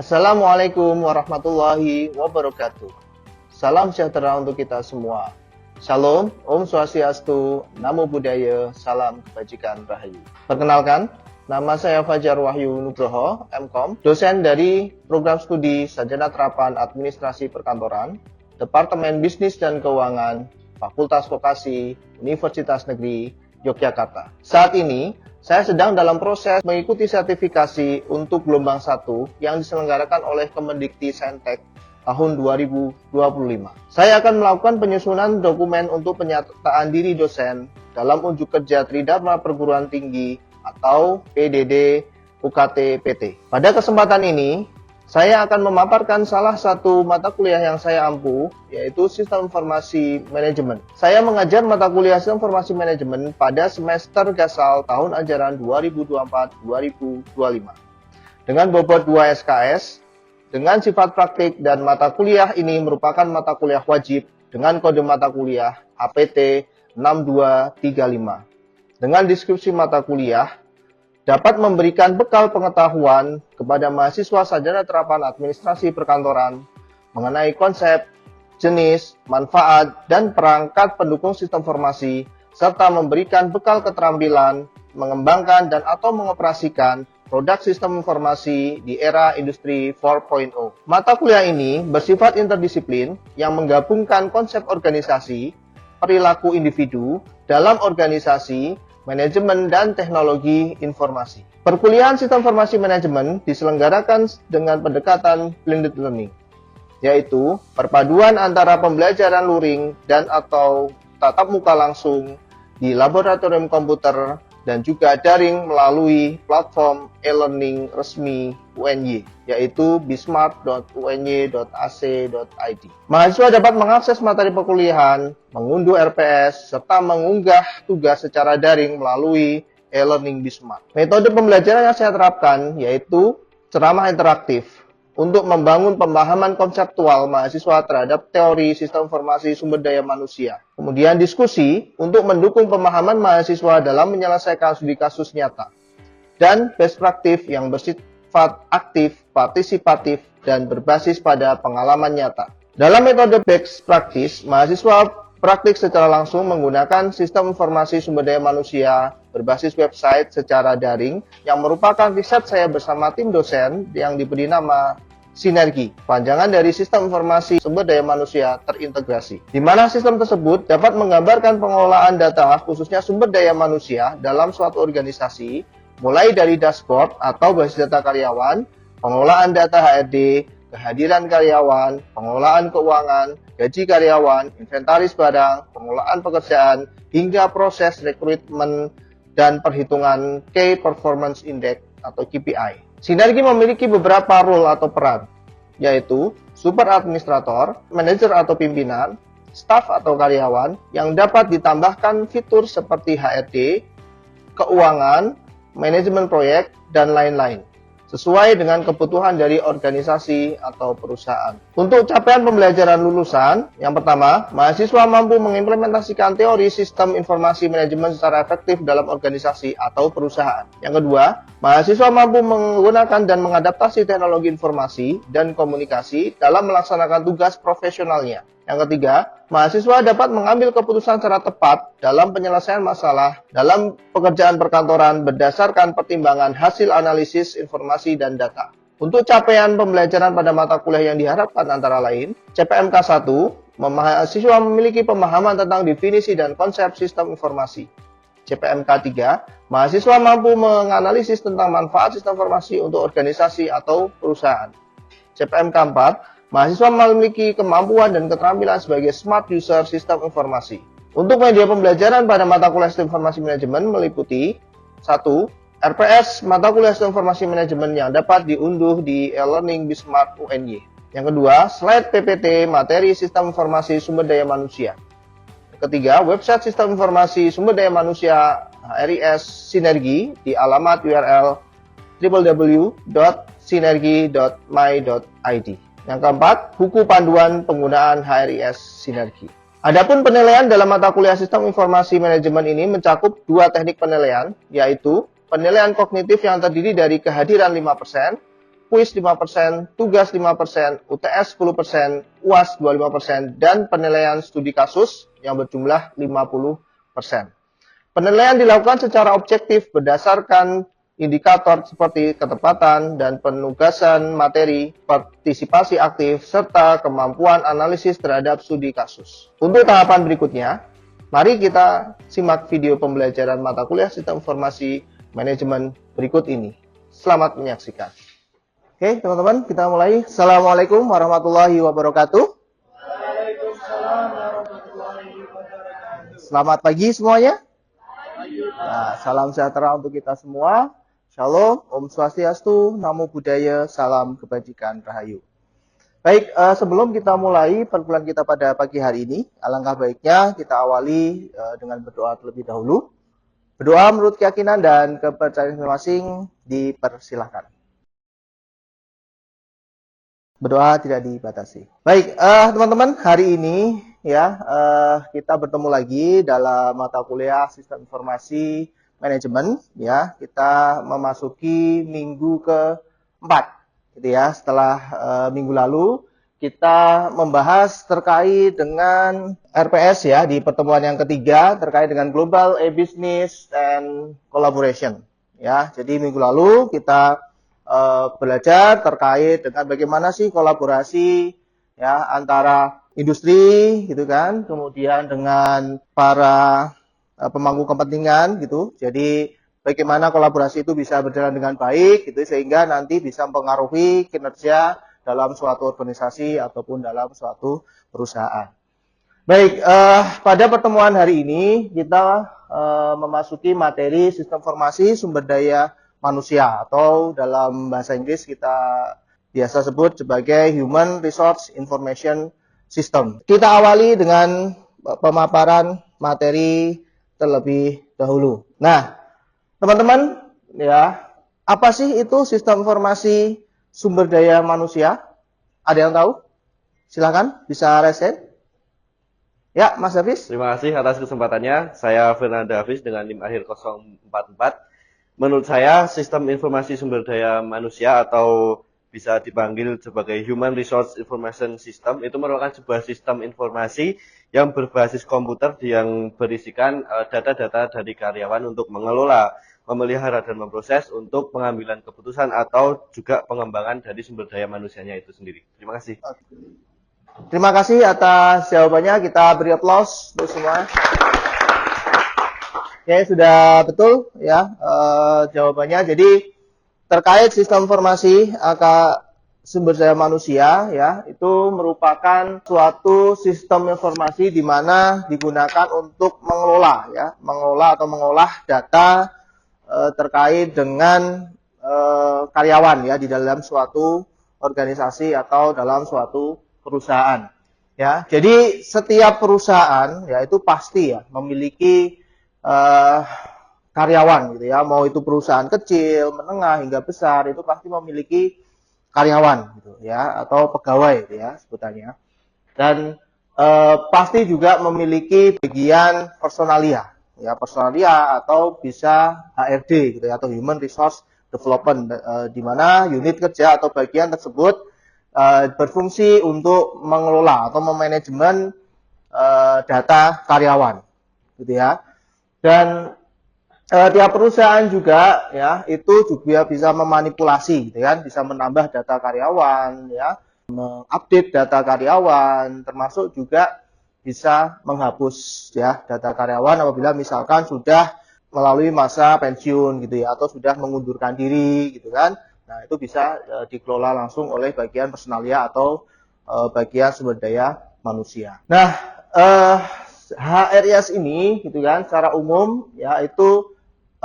Assalamualaikum warahmatullahi wabarakatuh. Salam sejahtera untuk kita semua. Shalom, Om Swastiastu, Namo Buddhaya, Salam Kebajikan Rahayu. Perkenalkan, nama saya Fajar Wahyu Nugroho, MKom, dosen dari Program Studi Sarjana Terapan Administrasi Perkantoran, Departemen Bisnis dan Keuangan, Fakultas Vokasi, Universitas Negeri Yogyakarta. Saat ini, saya sedang dalam proses mengikuti sertifikasi untuk gelombang 1 yang diselenggarakan oleh Kemendikti-Saintek tahun 2025. Saya akan melakukan penyusunan dokumen untuk penyataan diri dosen dalam unjuk kerja Tridharma Perguruan Tinggi atau PDD UKT PT. Pada kesempatan ini, saya akan memaparkan salah satu mata kuliah yang saya ampu, yaitu Sistem Informasi Manajemen. Saya mengajar mata kuliah Sistem Informasi Manajemen pada semester Gasal tahun ajaran 2024-2025. Dengan bobot 2 SKS, dengan sifat praktik dan mata kuliah ini merupakan mata kuliah wajib dengan kode mata kuliah APT 6235. Dengan deskripsi mata kuliah, dapat memberikan bekal pengetahuan kepada mahasiswa sarjana terapan administrasi perkantoran mengenai konsep, jenis, manfaat, dan perangkat pendukung sistem informasi, serta memberikan bekal keterampilan, mengembangkan dan atau mengoperasikan produk sistem informasi di era industri 4.0. Mata kuliah ini bersifat interdisiplin yang menggabungkan konsep organisasi, perilaku individu dalam organisasi, manajemen dan teknologi informasi. Perkuliahan Sistem Informasi Manajemen diselenggarakan dengan pendekatan blended learning, yaitu perpaduan antara pembelajaran luring dan atau tatap muka langsung di laboratorium komputer dan juga daring melalui platform e-learning resmi UNY, yaitu bismart.uny.ac.id. Mahasiswa dapat mengakses materi perkuliahan, mengunduh RPS, serta mengunggah tugas secara daring melalui e-learning Bismart. Metode pembelajaran yang saya terapkan yaitu ceramah interaktif untuk membangun pemahaman konseptual mahasiswa terhadap teori sistem informasi sumber daya manusia. Kemudian diskusi untuk mendukung pemahaman mahasiswa dalam menyelesaikan studi kasus nyata. Dan best practice yang bersifat aktif, partisipatif, dan berbasis pada pengalaman nyata. Dalam metode best practice, mahasiswa praktik secara langsung menggunakan sistem informasi sumber daya manusia berbasis website secara daring yang merupakan riset saya bersama tim dosen yang diberi nama Sinergi, panjangan dari Sistem Informasi Sumber Daya Manusia Terintegrasi, di mana sistem tersebut dapat menggambarkan pengelolaan data khususnya sumber daya manusia dalam suatu organisasi, mulai dari dashboard atau basis data karyawan, pengelolaan data HRD, kehadiran karyawan, pengelolaan keuangan, gaji karyawan, inventaris barang, pengelolaan pekerjaan, hingga proses rekrutmen dan perhitungan Key Performance Index atau KPI. Sinergi memiliki beberapa role atau peran, yaitu super administrator, manajer atau pimpinan, staf atau karyawan, yang dapat ditambahkan fitur seperti HRD, keuangan, manajemen proyek, dan lain-lain, sesuai dengan kebutuhan dari organisasi atau perusahaan. Untuk capaian pembelajaran lulusan, yang pertama, mahasiswa mampu mengimplementasikan teori sistem informasi manajemen secara efektif dalam organisasi atau perusahaan. Yang kedua, mahasiswa mampu menggunakan dan mengadaptasi teknologi informasi dan komunikasi dalam melaksanakan tugas profesionalnya. Yang ketiga, mahasiswa dapat mengambil keputusan secara tepat dalam penyelesaian masalah dalam pekerjaan perkantoran berdasarkan pertimbangan hasil analisis informasi dan data. Untuk capaian pembelajaran pada mata kuliah yang diharapkan antara lain, CPMK 1, mahasiswa memiliki pemahaman tentang definisi dan konsep sistem informasi. CPMK 3, mahasiswa mampu menganalisis tentang manfaat sistem informasi untuk organisasi atau perusahaan. CPMK 4, mahasiswa memiliki kemampuan dan keterampilan sebagai smart user sistem informasi. Untuk media pembelajaran pada mata kuliah sistem informasi manajemen meliputi 1. RPS mata kuliah sistem informasi manajemen yang dapat diunduh di e-learning Bismart UNY. Yang kedua, slide PPT materi sistem informasi sumber daya manusia. Ketiga, website sistem informasi sumber daya manusia HRIS Sinergi di alamat URL www.sinergi.my.id. Yang keempat, buku panduan penggunaan HRIS Sinergi. Adapun penilaian dalam mata kuliah Sistem Informasi Manajemen ini mencakup dua teknik penilaian, yaitu penilaian kognitif yang terdiri dari kehadiran 5%, kuis 5%, tugas 5%, UTS 10%, UAS 25%, dan penilaian studi kasus yang berjumlah 50%. Penilaian dilakukan secara objektif berdasarkan indikator seperti ketepatan dan penugasan materi, partisipasi aktif, serta kemampuan analisis terhadap studi kasus. Untuk tahapan berikutnya, mari kita simak video pembelajaran mata kuliah Sistem Informasi Manajemen berikut ini. Selamat menyaksikan. Oke, teman-teman, kita mulai. Assalamualaikum warahmatullahi wabarakatuh. Waalaikumsalam warahmatullahi wabarakatuh. Selamat pagi semuanya. Nah, salam sejahtera untuk kita semua. Shalom, Om Swastiastu, Namo Buddhaya, salam kebajikan rahayu. Baik, sebelum kita mulai perkuliahan kita pada pagi hari ini, alangkah baiknya kita awali dengan berdoa terlebih dahulu. Berdoa menurut keyakinan dan kepercayaan masing-masing dipersilahkan. Berdoa tidak dibatasi. Baik, teman-teman, hari ini ya kita bertemu lagi dalam mata kuliah Sistem Informasi Manajemen. Ya, kita memasuki minggu keempat, gitu ya. Setelah minggu lalu kita membahas terkait dengan RPS ya di pertemuan yang ketiga terkait dengan Global E-Business and Collaboration. Ya, jadi minggu lalu kita belajar terkait dengan bagaimana sih kolaborasi ya antara industri gitu kan, kemudian dengan para pemangku kepentingan gitu. Jadi bagaimana kolaborasi itu bisa berjalan dengan baik gitu sehingga nanti bisa mempengaruhi kinerja dalam suatu organisasi ataupun dalam suatu perusahaan. Baik, pada pertemuan hari ini kita memasuki materi sistem informasi sumber daya manusia atau dalam bahasa Inggris kita biasa sebut sebagai Human Resource Information System. Kita awali dengan pemaparan materi terlebih dahulu. Nah, teman-teman, ya, apa sih itu sistem informasi sumber daya manusia? Ada yang tahu? Silakan, bisa raise hand. Ya, Mas Hafiz. Terima kasih atas kesempatannya. Saya Fernanda Hafiz dengan NIM akhir 044. Menurut saya, sistem informasi sumber daya manusia atau bisa dipanggil sebagai Human Resource Information System itu merupakan sebuah sistem informasi yang berbasis komputer yang berisikan data-data dari karyawan untuk mengelola, memelihara, dan memproses untuk pengambilan keputusan atau juga pengembangan dari sumber daya manusianya itu sendiri. Terima kasih. Terima kasih atas jawabannya. Kita beri aplaus untuk semua. Oke, sudah betul ya jawabannya. Jadi terkait sistem informasi sumber daya manusia ya itu merupakan suatu sistem informasi di mana digunakan untuk mengelola ya, mengelola atau mengolah data terkait dengan karyawan ya di dalam suatu organisasi atau dalam suatu perusahaan ya. Jadi setiap perusahaan ya itu pasti ya memiliki karyawan gitu ya, mau itu perusahaan kecil, menengah hingga besar itu pasti memiliki karyawan gitu ya atau pegawai gitu ya sebutannya. Dan pasti juga memiliki bagian personalia ya, personalia atau bisa HRD gitu ya atau Human Resource Development di mana unit kerja atau bagian tersebut berfungsi untuk mengelola atau memanajemen data karyawan gitu ya. Dan tiap perusahaan juga ya itu juga bisa memanipulasi gitu kan, bisa menambah data karyawan ya, mengupdate data karyawan, termasuk juga bisa menghapus ya data karyawan apabila misalkan sudah melalui masa pensiun gitu ya atau sudah mengundurkan diri gitu kan. Nah, itu bisa dikelola langsung oleh bagian personalia atau bagian sumber daya manusia. Nah, HRIS ini gitu kan secara umum ya itu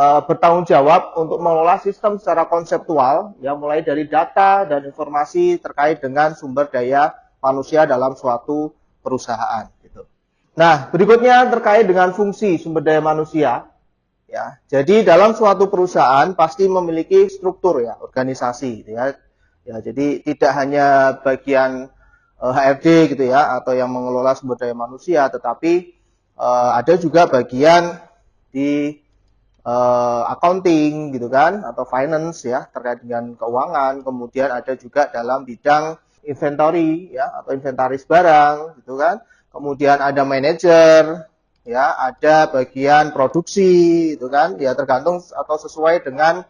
bertanggung jawab untuk mengelola sistem secara konseptual ya mulai dari data dan informasi terkait dengan sumber daya manusia dalam suatu perusahaan gitu. Nah, berikutnya terkait dengan fungsi sumber daya manusia. Ya, jadi dalam suatu perusahaan pasti memiliki struktur ya, organisasi gitu ya. Ya, jadi tidak hanya bagian HRD gitu ya atau yang mengelola sumber daya manusia, tetapi ada juga bagian di accounting gitu kan, atau finance ya, terkait dengan keuangan. Kemudian ada juga dalam bidang inventory ya, atau inventaris barang gitu kan. Kemudian ada manajer ya, ada bagian produksi gitu kan, ya tergantung atau sesuai dengan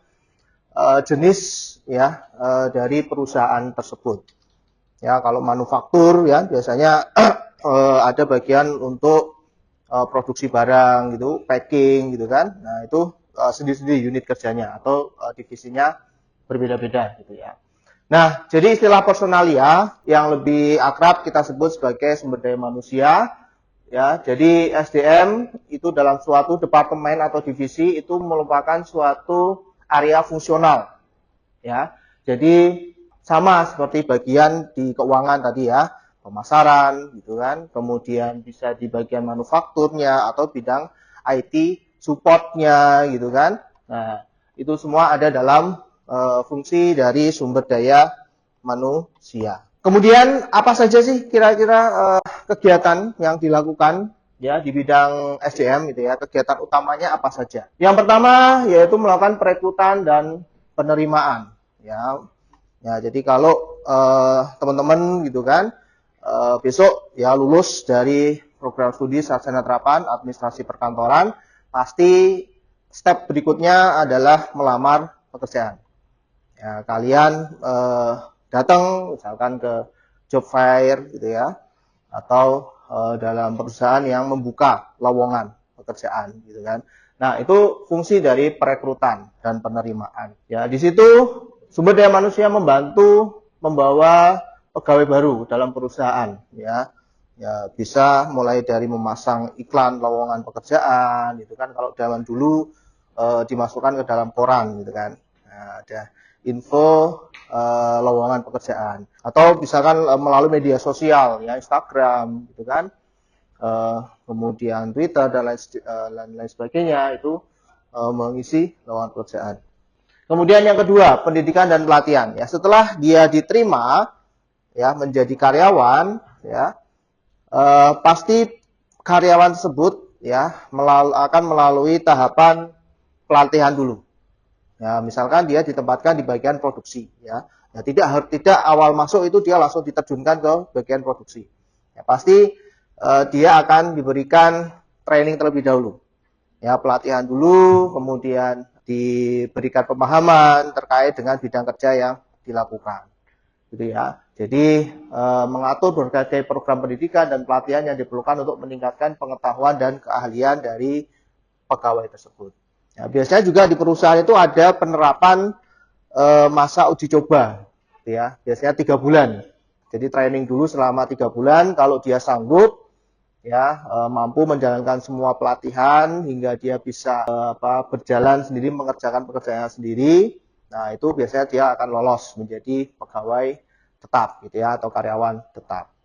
jenis ya dari perusahaan tersebut. Ya, kalau manufaktur ya biasanya ada bagian untuk produksi barang gitu, packing gitu kan. Nah, itu sendiri-sendiri unit kerjanya atau divisinya berbeda-beda gitu ya. Nah, jadi istilah personalia yang lebih akrab kita sebut sebagai sumber daya manusia ya. Jadi SDM itu dalam suatu departemen atau divisi itu merupakan suatu area fungsional ya. Jadi sama seperti bagian di keuangan tadi ya, pemasaran gitu kan, kemudian bisa di bagian manufakturnya atau bidang IT supportnya gitu kan. Nah, itu semua ada dalam fungsi dari sumber daya manusia. Kemudian apa saja sih kira-kira kegiatan yang dilakukan ya di bidang SDM gitu ya? Kegiatan utamanya apa saja? Yang pertama yaitu melakukan perekrutan dan penerimaan ya. Ya, jadi kalau teman-teman gitu kan besok ya lulus dari program studi sarjana terapan administrasi perkantoran, pasti step berikutnya adalah melamar pekerjaan. Ya, kalian datang misalkan ke job fair gitu ya, atau dalam perusahaan yang membuka lowongan pekerjaan gitu kan. Nah, itu fungsi dari perekrutan dan penerimaan. Ya, di situ sumber daya manusia membantu membawa pegawai baru dalam perusahaan ya. Ya, bisa mulai dari memasang iklan lowongan pekerjaan gitu kan. Kalau zaman dulu dimasukkan ke dalam koran gitu kan. Nah, ada info lowongan pekerjaan atau misalkan melalui media sosial ya, Instagram gitu kan. Kemudian Twitter dan lain sebagainya itu mengisi lowongan pekerjaan. Kemudian yang kedua, pendidikan dan pelatihan. Ya, setelah dia diterima ya menjadi karyawan, ya pasti karyawan tersebut ya akan melalui tahapan pelatihan dulu. Ya, misalkan dia ditempatkan di bagian produksi, ya. Ya tidak awal masuk itu dia langsung diterjunkan ke bagian produksi. Ya, pasti dia akan diberikan training terlebih dahulu. Ya, pelatihan dulu, kemudian diberikan pemahaman terkait dengan bidang kerja yang dilakukan gitu ya. Jadi mengatur berbagai program pendidikan dan pelatihan yang diperlukan untuk meningkatkan pengetahuan dan keahlian dari pegawai tersebut. Ya, biasanya juga di perusahaan itu ada penerapan masa uji coba gitu ya. Biasanya 3 bulan. Jadi training dulu selama 3 bulan, kalau dia sanggup ya mampu menjalankan semua pelatihan hingga dia bisa berjalan sendiri mengerjakan pekerjaannya sendiri. Nah, itu biasanya dia akan lolos menjadi pegawai tetap gitu ya atau karyawan tetap.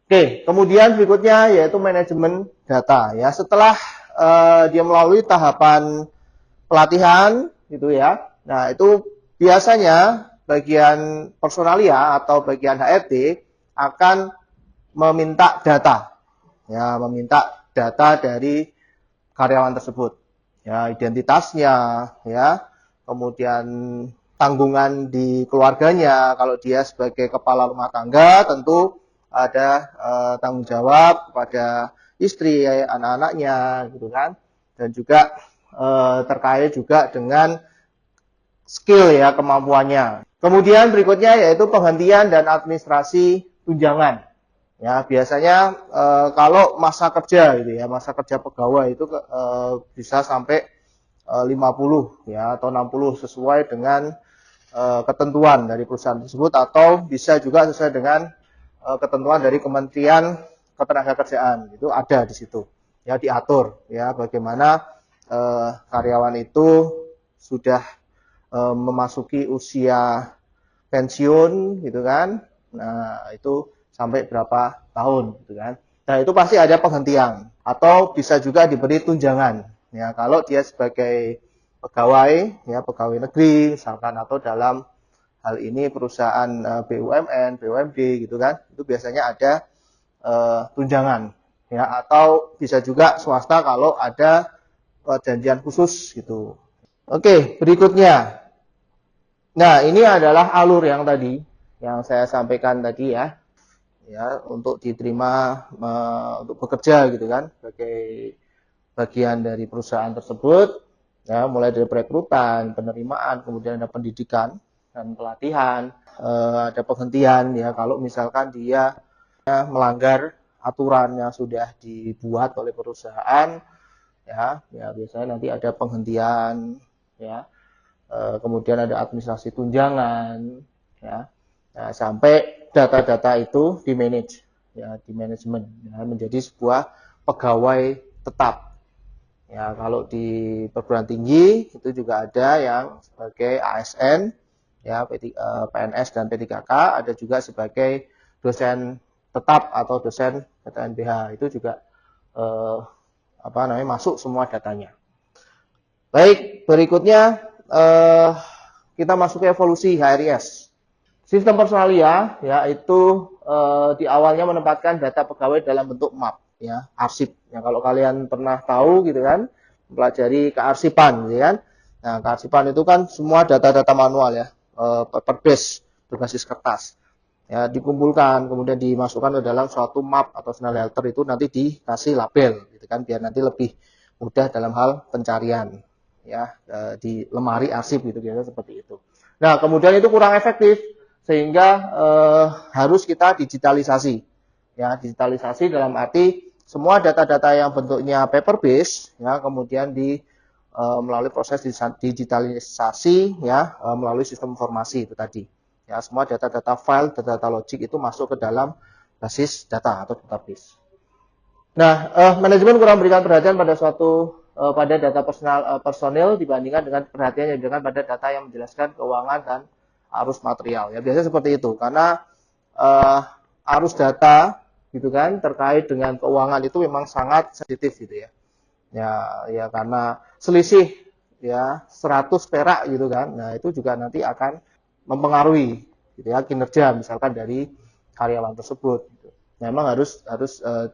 Oke, kemudian berikutnya yaitu manajemen data ya. Setelah dia melalui tahapan pelatihan gitu ya. Nah, itu biasanya bagian personalia atau bagian HRD akan meminta data. Ya, meminta data dari karyawan tersebut. Ya, identitasnya, ya, kemudian tanggungan di keluarganya. Kalau dia sebagai kepala rumah tangga, tentu ada tanggung jawab kepada istri, anak-anaknya, gitu kan. Dan juga terkait juga dengan skill ya, kemampuannya. Kemudian berikutnya yaitu penghentian dan administrasi tunjangan. Ya, biasanya kalau masa kerja gitu ya, masa kerja pegawai itu bisa sampai 50 ya atau 60 sesuai dengan ketentuan dari perusahaan tersebut atau bisa juga sesuai dengan ketentuan dari Kementerian Ketenagakerjaan. Itu ada di situ. Ya, diatur ya bagaimana karyawan itu sudah memasuki usia pensiun gitu kan. Nah, itu sampai berapa tahun gitu kan. Nah, itu pasti ada penghentian atau bisa juga diberi tunjangan. Ya, kalau dia sebagai pegawai ya, pegawai negeri misalkan atau dalam hal ini perusahaan BUMN, BUMD gitu kan. Itu biasanya ada tunjangan ya, atau bisa juga swasta kalau ada perjanjian khusus gitu. Oke, berikutnya. Nah, ini adalah alur yang tadi yang saya sampaikan tadi ya. Ya, untuk diterima untuk bekerja gitu kan sebagai bagian dari perusahaan tersebut ya, mulai dari perekrutan, penerimaan, kemudian ada pendidikan dan pelatihan, ada penghentian ya kalau misalkan dia melanggar aturan yang sudah dibuat oleh perusahaan ya biasanya nanti ada penghentian ya. Kemudian ada administrasi tunjangan ya. Nah, sampai data-data itu di manage ya, di manajemen ya, menjadi sebuah pegawai tetap. Ya, kalau di perguruan tinggi itu juga ada yang sebagai ASN ya, PNS dan P3K, ada juga sebagai dosen tetap atau dosen PTNBH. Itu juga masuk semua datanya. Baik, berikutnya kita masuk ke evolusi HRIS. Sistem personalia yaitu di awalnya menempatkan data pegawai dalam bentuk map ya, arsip. Ya, kalau kalian pernah tahu gitu kan, mempelajari kearsipan gitu kan. Nah, kearsipan itu kan semua data-data manual ya, paper base, berbasis kertas. Ya, dikumpulkan kemudian dimasukkan ke dalam suatu map atau Snellhalter, itu nanti dikasih label gitu kan, biar nanti lebih mudah dalam hal pencarian ya, di lemari arsip gitu biasanya seperti itu. Nah, kemudian itu kurang efektif sehingga harus kita digitalisasi. Ya, digitalisasi dalam arti semua data-data yang bentuknya paper base ya kemudian melalui proses digitalisasi ya, melalui sistem informasi itu tadi. Ya, semua data-data file, data-data logik itu masuk ke dalam basis data atau database. Nah, manajemen kurang berikan perhatian pada data personil dibandingkan dengan perhatian yang diberikan pada data yang menjelaskan keuangan dan arus material. Ya, biasanya seperti itu karena arus data gitu kan terkait dengan keuangan itu memang sangat sensitif gitu ya. Ya karena selisih ya 100 perak gitu kan. Nah, itu juga nanti akan mempengaruhi gitu ya kinerja misalkan dari karyawan tersebut gitu. Memang harus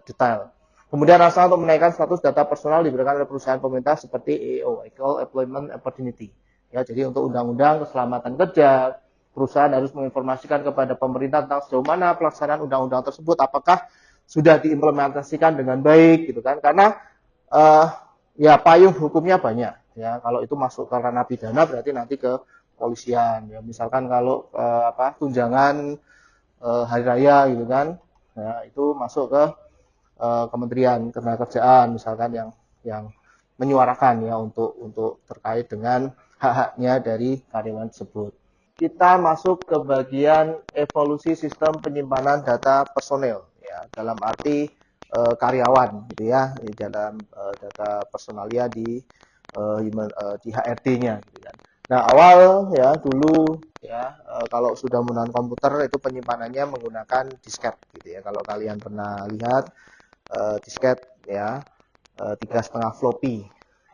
detail. Kemudian rasa untuk menaikkan status data personal diberikan oleh perusahaan pemerintah seperti EO, Equal Employment Opportunity. Ya, jadi untuk undang-undang keselamatan kerja, perusahaan harus menginformasikan kepada pemerintah tentang sejauh mana pelaksanaan undang-undang tersebut, apakah sudah diimplementasikan dengan baik gitu kan. Karena ya payung hukumnya banyak ya. Kalau itu masuk ke ranah pidana berarti nanti ke polisian ya. Misalkan kalau tunjangan hari raya gitu kan. Ya, itu masuk ke Kementerian Ketenagakerjaan misalkan yang menyuarakan ya untuk terkait dengan hak-haknya dari karyawan tersebut. Kita masuk ke bagian evolusi sistem penyimpanan data personil ya, dalam arti karyawan gitu ya, di dalam data personalia di HRD-nya gitu kan. Nah, awal ya dulu ya kalau sudah menggunakan komputer itu penyimpanannya menggunakan disket gitu ya. Kalau kalian pernah lihat disket ya, 3,5 floppy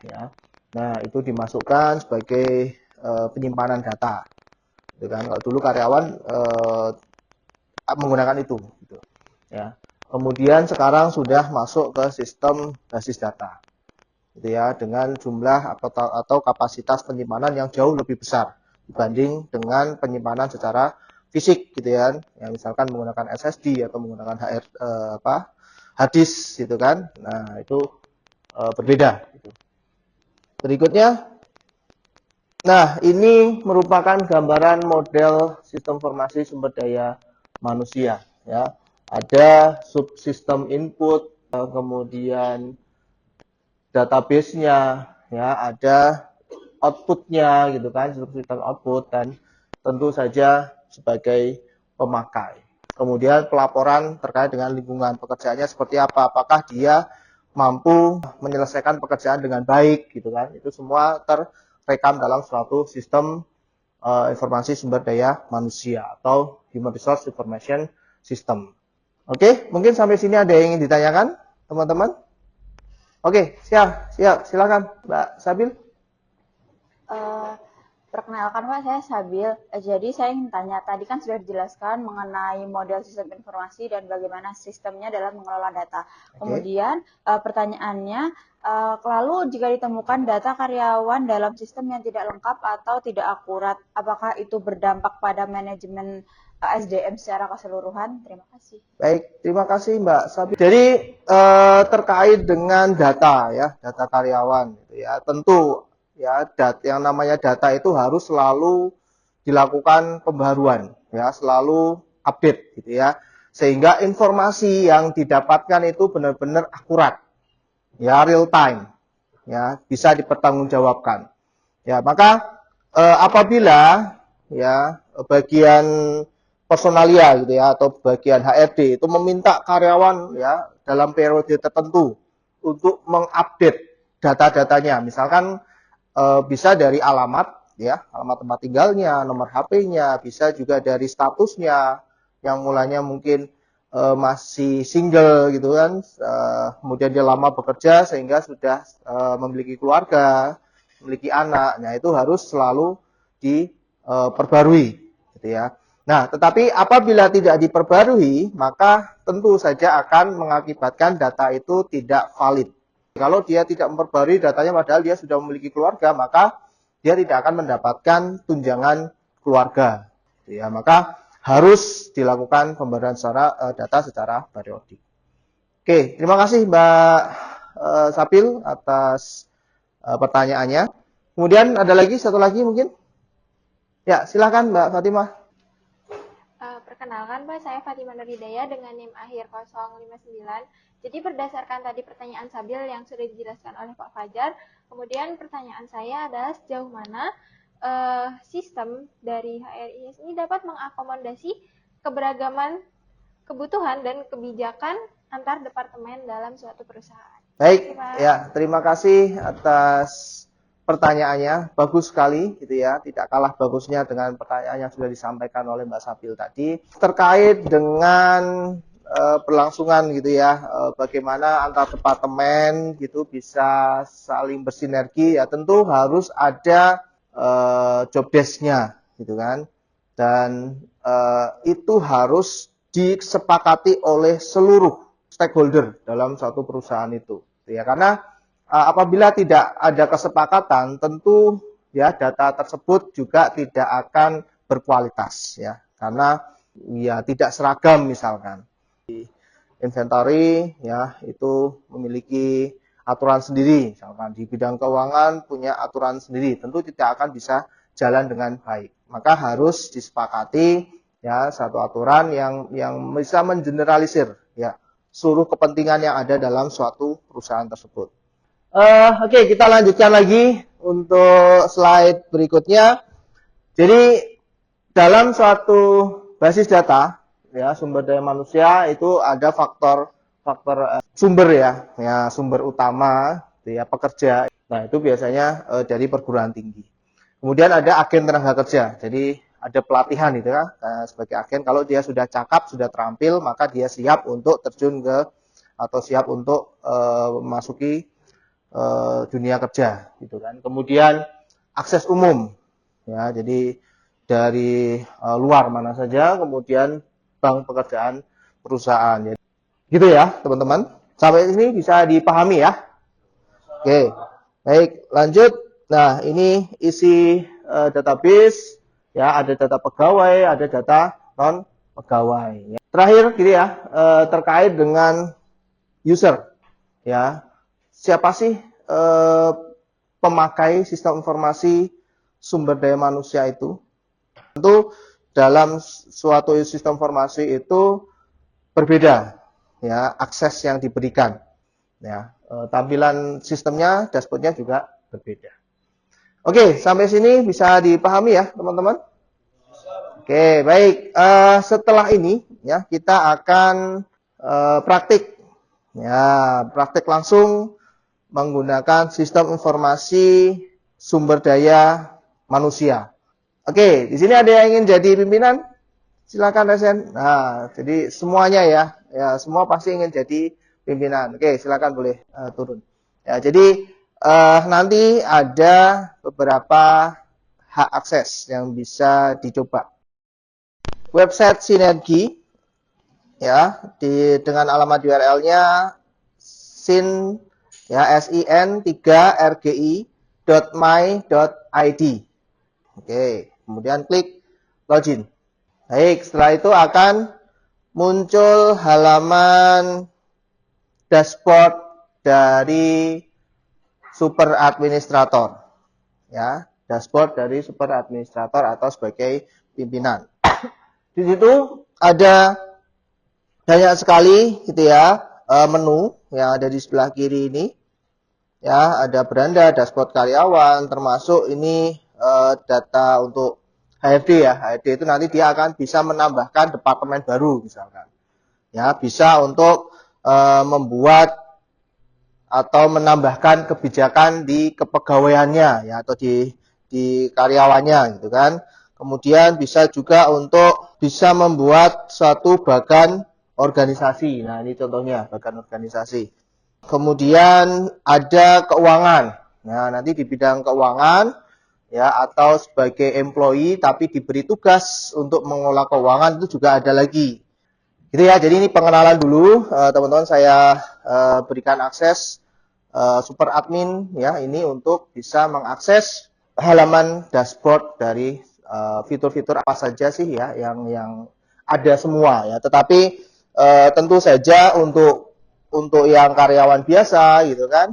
ya. Nah, itu dimasukkan sebagai penyimpanan data gitu kan. Kalau dulu karyawan menggunakan itu gitu ya. Kemudian sekarang sudah masuk ke sistem basis data gitu ya, dengan jumlah atau kapasitas penyimpanan yang jauh lebih besar dibanding dengan penyimpanan secara fisik gitu ya. Ya misalkan menggunakan SSD atau menggunakan hard disk gitu kan. Nah, itu berbeda gitu. Berikutnya, nah ini merupakan gambaran model sistem informasi sumber daya manusia ya. Ada subsistem input, kemudian database-nya ya, ada output-nya gitu kan, subsistem output, dan tentu saja sebagai pemakai. Kemudian pelaporan terkait dengan lingkungan pekerjaannya seperti apa, apakah dia mampu menyelesaikan pekerjaan dengan baik gitu kan. Itu semua terrekam dalam suatu sistem informasi sumber daya manusia atau Human Resource Information System. Oke, mungkin sampai sini ada yang ingin ditanyakan, teman-teman? Oke, siap, silakan, Mbak Sabil. Perkenalkan Pak, saya Sabil. Jadi saya ingin tanya, tadi kan sudah dijelaskan mengenai model sistem informasi dan bagaimana sistemnya dalam mengelola data. Kemudian pertanyaannya, Lalu jika ditemukan data karyawan dalam sistem yang tidak lengkap atau tidak akurat, apakah itu berdampak pada manajemen SDM secara keseluruhan? Terima kasih. Baik, terima kasih Mbak Sabi. Jadi terkait dengan data ya, data karyawan gitu ya. Tentu ya yang namanya data itu harus selalu dilakukan pembaruan ya, selalu update gitu ya. Sehingga informasi yang didapatkan itu benar-benar akurat. Ya, real time. Ya, bisa dipertanggungjawabkan. Ya, maka apabila ya bagian personalia gitu ya atau bagian HRD itu meminta karyawan ya dalam periode tertentu untuk mengupdate data-datanya, misalkan bisa dari alamat ya, alamat tempat tinggalnya, nomor HP-nya, bisa juga dari statusnya yang mulanya mungkin masih single gitu kan, kemudian dia lama bekerja sehingga sudah memiliki keluarga, memiliki anak. Nah, itu harus selalu diperbarui gitu ya. Nah, tetapi apabila tidak diperbarui, maka tentu saja akan mengakibatkan data itu tidak valid. Kalau dia tidak memperbarui datanya padahal dia sudah memiliki keluarga, maka dia tidak akan mendapatkan tunjangan keluarga. Gitu ya. Maka harus dilakukan pembaruan data secara periodik. Oke, terima kasih Mbak Sapil atas pertanyaannya. Kemudian ada lagi, satu lagi mungkin? Ya, silakan Mbak Fatimah. Perkenalkan Pak, saya Fatimah Nurhidayah dengan NIM akhir 059. Jadi berdasarkan tadi pertanyaan Sabil yang sudah dijelaskan oleh Pak Fajar, kemudian pertanyaan saya adalah sejauh mana sistem dari HRIS ini dapat mengakomodasi keberagaman kebutuhan dan kebijakan antar departemen dalam suatu perusahaan. Baik, ya terima kasih atas pertanyaannya, bagus sekali gitu ya, tidak kalah bagusnya dengan pertanyaan yang sudah disampaikan oleh Mbak Sabil tadi terkait dengan berlangsungan gitu ya, bagaimana antar departemen gitu bisa saling bersinergi ya, tentu harus ada job desk-nya gitu kan, dan itu harus disepakati oleh seluruh stakeholder dalam suatu perusahaan itu ya, karena apabila tidak ada kesepakatan, tentu ya data tersebut juga tidak akan berkualitas ya, karena ya tidak seragam. Misalkan di inventory ya itu memiliki aturan sendiri, misalkan di bidang keuangan punya aturan sendiri, tentu tidak akan bisa jalan dengan baik. Maka harus disepakati ya satu aturan yang bisa mengeneralisir ya seluruh kepentingan yang ada dalam suatu perusahaan tersebut. Oke, kita lanjutkan lagi untuk slide berikutnya. Jadi dalam suatu basis data, ya sumber daya manusia itu ada faktor sumber ya sumber utama, ya pekerja. Nah itu biasanya dari perguruan tinggi. Kemudian ada agen tenaga kerja. Jadi ada pelatihan itu ya sebagai agen. Kalau dia sudah cakap, sudah terampil, maka dia siap untuk terjun ke atau siap untuk memasuki dunia kerja gitu kan. Kemudian akses umum ya, jadi dari luar mana saja, kemudian bank pekerjaan perusahaan ya. Gitu ya teman-teman, sampai sini bisa dipahami ya. Oke, baik lanjut. Nah ini isi database ya, ada data pegawai, ada data non pegawai ya. Terakhir gitu ya, terkait dengan user ya, siapa sih pemakai sistem informasi sumber daya manusia itu? Tentu dalam suatu sistem informasi itu berbeda ya, akses yang diberikan ya, tampilan sistemnya, dashboardnya juga berbeda. Oke, sampai sini bisa dipahami ya teman-teman. Oke, baik, setelah ini ya kita akan praktik ya, praktik langsung menggunakan sistem informasi sumber daya manusia. Oke, di sini ada yang ingin jadi pimpinan? Silakan Resen. Nah, jadi semuanya ya, semua pasti ingin jadi pimpinan. Oke, silakan boleh turun. Ya, jadi nanti ada beberapa hak akses yang bisa dicoba. Website Sinergi ya, dengan alamat URL-nya sin ya, sin3rgi.my.id. Oke, kemudian klik login. Baik, setelah itu akan muncul halaman dashboard dari super administrator, ya, dashboard dari super administrator atau sebagai pimpinan. Di situ ada banyak sekali gitu ya menu yang ada di sebelah kiri ini, ya, ada beranda, dashboard karyawan, termasuk ini data untuk HRD ya. HRD itu nanti dia akan bisa menambahkan departemen baru misalkan. Ya, bisa untuk membuat atau menambahkan kebijakan di kepegawaiannya ya, atau di karyawannya gitu kan. Kemudian bisa juga untuk bisa membuat suatu bagan organisasi. Nah, ini contohnya bagan organisasi. Kemudian ada keuangan. Nah, nanti di bidang keuangan ya, atau sebagai employee tapi diberi tugas untuk mengelola keuangan itu juga ada lagi. Gitu ya. Jadi ini pengenalan dulu, teman-teman. Saya berikan akses super admin ya ini untuk bisa mengakses halaman dashboard dari fitur-fitur apa saja sih ya yang ada semua ya. Tetapi tentu saja untuk yang karyawan biasa gitu kan,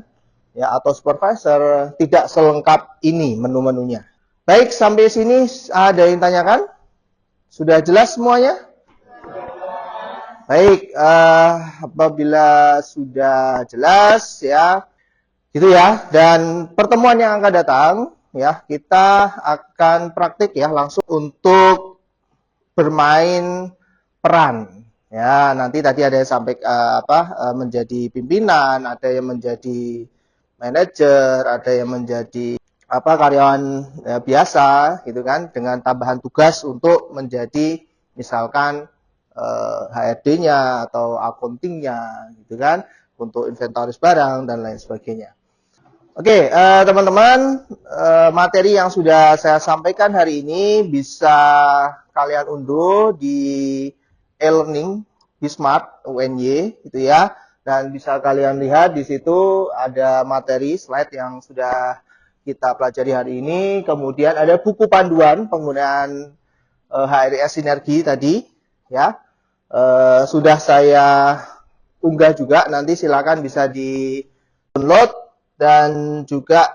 ya, atau supervisor tidak selengkap ini menu-menunya. Baik, sampai sini ada yang tanyakan? Sudah jelas semuanya? Baik, apabila sudah jelas ya, gitu ya. Dan pertemuan yang akan datang ya, kita akan praktik ya langsung untuk bermain peran. Ya, nanti tadi ada yang sampai menjadi pimpinan, ada yang menjadi manajer, ada yang menjadi karyawan biasa gitu kan, dengan tambahan tugas untuk menjadi misalkan HRD-nya atau accounting-nya gitu kan, untuk inventaris barang dan lain sebagainya. Oke, teman-teman, materi yang sudah saya sampaikan hari ini bisa kalian unduh di e-learning Bismart UNY gitu ya. Dan bisa kalian lihat di situ ada materi slide yang sudah kita pelajari hari ini. Kemudian ada buku panduan penggunaan HRIS Sinergi tadi, ya. Sudah saya unggah juga. Nanti silakan bisa di-download dan juga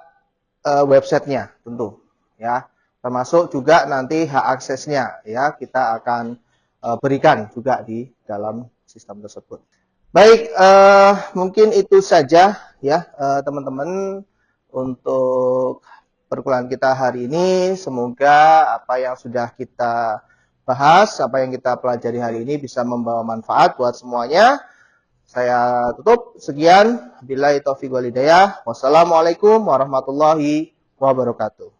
websitenya tentu, ya. Termasuk juga nanti hak aksesnya, ya. Kita akan berikan juga di dalam sistem tersebut. Baik, mungkin itu saja ya teman-teman untuk perkuliahan kita hari ini. Semoga apa yang sudah kita bahas, apa yang kita pelajari hari ini bisa membawa manfaat buat semuanya. Saya tutup, sekian. Billahi taufiq wal hidayah. Wassalamualaikum warahmatullahi wabarakatuh.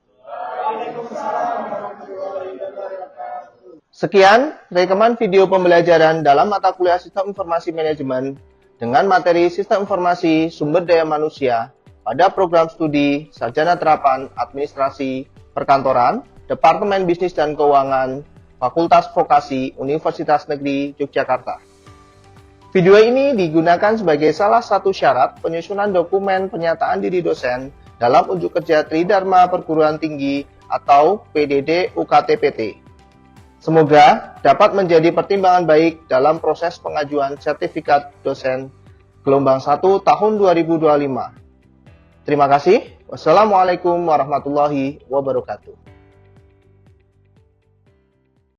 Sekian rekaman video pembelajaran dalam mata kuliah Sistem Informasi Manajemen dengan materi Sistem Informasi Sumber Daya Manusia pada program studi Sarjana Terapan Administrasi Perkantoran, Departemen Bisnis dan Keuangan, Fakultas Vokasi Universitas Negeri Yogyakarta. Video ini digunakan sebagai salah satu syarat penyusunan dokumen pernyataan diri dosen dalam unjuk kerja Tridharma Perguruan Tinggi atau PDD UKT-PT. Semoga dapat menjadi pertimbangan baik dalam proses pengajuan sertifikat dosen gelombang 1 tahun 2025. Terima kasih. Wassalamualaikum warahmatullahi wabarakatuh.